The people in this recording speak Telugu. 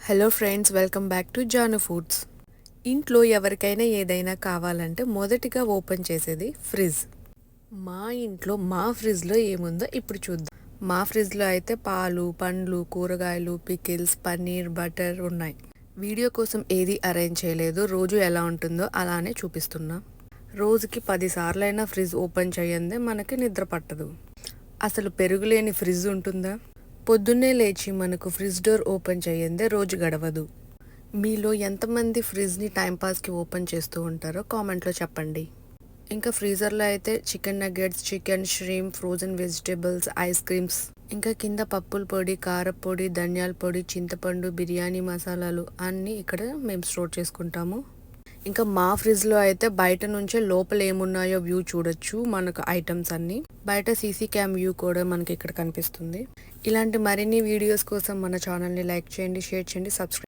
Hello friends, welcome back to Janu foods. ఇంట్లో ఎవరికైనా ఏదైనా కావాలంటే మొదటిగా ఓపెన్ చేసేది ఫ్రిడ్జ్. మా ఇంట్లో మా ఫ్రిడ్జ్లో ఏముందో ఇప్పుడు చూద్దాం. మా ఫ్రిడ్జ్లో అయితే పాలు, పండ్లు, కూరగాయలు, పికిల్స్, పన్నీర్, బటర్ ఉన్నాయి. వీడియో కోసం ఏది అరేంజ్ చేయలేదు, రోజు ఎలా ఉంటుందో అలానే చూపిస్తున్నా. రోజుకి 10 సార్లైనా ఫ్రిడ్జ్ ఓపెన్ చేయందే మనకి నిద్ర పట్టదు. అసలు పెరుగులేని ఫ్రిడ్జ్ ఉంటుందా? పొద్దున్నే లేచి మనకు ఫ్రిడ్జ్ డోర్ ఓపెన్ చేయందే రోజు గడవదు. మీలో ఎంతమంది ఫ్రిడ్జ్ని టైంపాస్కి ఓపెన్ చేస్తూ ఉంటారో కామెంట్లో చెప్పండి. ఇంకా ఫ్రీజర్లో అయితే chicken nuggets, chicken, shrimp, frozen vegetables, ice creams, ఇంకా కింద పప్పుల పొడి, కారపొడి, ధనియాల పొడి, చింతపండు, బిర్యానీ మసాలాలు అన్నీ ఇక్కడ మేము స్టోర్ చేసుకుంటాము. ఇంకా మా ఫ్రిడ్జ్లో అయితే బయట నుంచే లోపల ఏమున్నాయో వ్యూ చూడొచ్చు. మనకు ఐటమ్స్ అన్నీ బయట సీసీ క్యామ్ వ్యూ కూడా మనకి ఇక్కడ కనిపిస్తుంది. ఇలాంటి మరిన్ని వీడియోస్ కోసం మన ఛానల్ని లైక్ చేయండి, షేర్ చేయండి, సబ్స్క్రైబ్